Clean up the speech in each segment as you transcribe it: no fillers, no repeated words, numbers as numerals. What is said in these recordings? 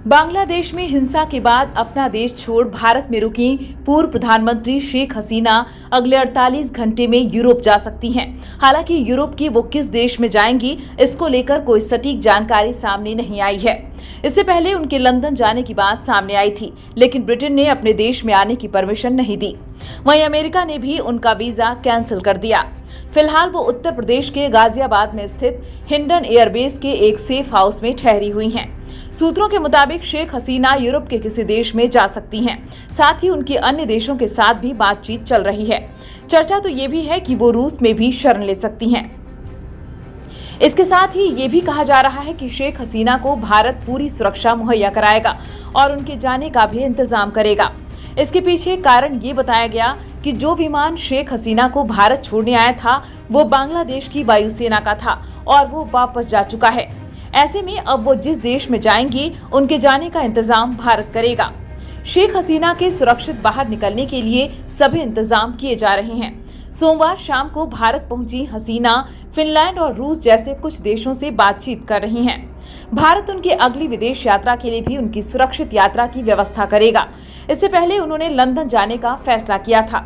बांग्लादेश में हिंसा के बाद अपना देश छोड़ भारत में रुकी पूर्व प्रधानमंत्री शेख हसीना अगले 48 घंटे में यूरोप जा सकती हैं। हालांकि यूरोप की वो किस देश में जाएंगी, इसको लेकर कोई सटीक जानकारी सामने नहीं आई है। इससे पहले उनके लंदन जाने की बात सामने आई थी, लेकिन ब्रिटेन ने अपने देश में आने की परमिशन नहीं दी। वहीं अमेरिका ने भी उनका वीजा कैंसिल कर दिया। फिलहाल वो उत्तर प्रदेश के गाजियाबाद में स्थित हिंडन एयरबेस के एक सेफ हाउस में ठहरी हुई हैं। सूत्रों के मुताबिक शेख हसीना यूरोप के किसी देश में जा सकती हैं। साथ ही उनकी अन्य देशों के साथ भी बातचीत चल रही है। चर्चा तो ये भी है कि वो रूस में भी शरण ले सकती हैं। इसके साथ ही ये भी कहा जा रहा है कि शेख हसीना को भारत पूरी सुरक्षा मुहैया कराएगा और उनके जाने का भी इंतजाम करेगा। इसके पीछे कारण ये बताया गया कि जो विमान शेख हसीना को भारत छोड़ने आया था, वो बांग्लादेश की वायुसेना का था और वो वापस जा चुका है। ऐसे में अब वो जिस देश में जाएंगी, उनके जाने का इंतजाम भारत करेगा। शेख हसीना के सुरक्षित बाहर निकलने के लिए सभी इंतजाम किए जा रहे हैं। सोमवार शाम को भारत पहुंची हसीना फिनलैंड और रूस जैसे कुछ देशों से बातचीत कर रही हैं। भारत उनकी अगली विदेश यात्रा के लिए भी उनकी सुरक्षित यात्रा की व्यवस्था करेगा। इससे पहले उन्होंने लंदन जाने का फैसला किया था।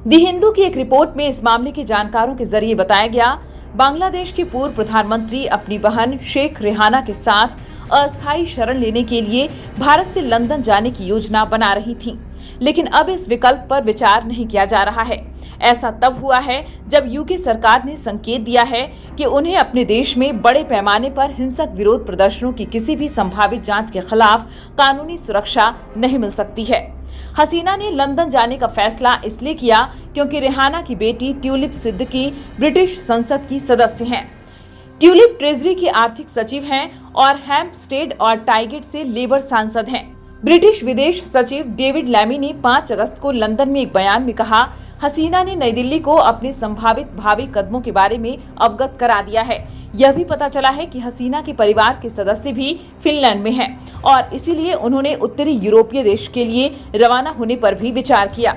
दी हिंदू की एक रिपोर्ट में इस मामले के जानकारों के जरिए बताया गया, बांग्लादेश की पूर्व प्रधानमंत्री अपनी बहन शेख रेहाना के साथ अस्थायी शरण लेने के लिए भारत से लंदन जाने की योजना बना रही थी, लेकिन अब इस विकल्प पर विचार नहीं किया जा रहा है। ऐसा तब हुआ है जब यूके सरकार ने संकेत दिया है कि उन्हें अपने देश में बड़े पैमाने पर हिंसक विरोध प्रदर्शनों की किसी भी संभावित जांच के खिलाफ कानूनी सुरक्षा नहीं मिल सकती है। हसीना ने लंदन जाने का फैसला इसलिए किया क्योंकि रेहाना की बेटी ट्यूलिप सिद्दीकी ब्रिटिश संसद की सदस्य हैं। ट्यूलिप ट्रेजरी की आर्थिक सचिव हैं और हैम्पस्टेड और टाइगेट से लेबर सांसद हैं। ब्रिटिश विदेश सचिव डेविड लैमी ने 5 अगस्त को लंदन में एक बयान में कहा, हसीना ने नई दिल्ली को अपने संभावित भावी कदमों के बारे में अवगत करा दिया है। यह भी पता चला है कि हसीना के परिवार के सदस्य भी फिनलैंड में हैं और इसीलिए उन्होंने उत्तरी यूरोपीय देश के लिए रवाना होने पर भी विचार किया।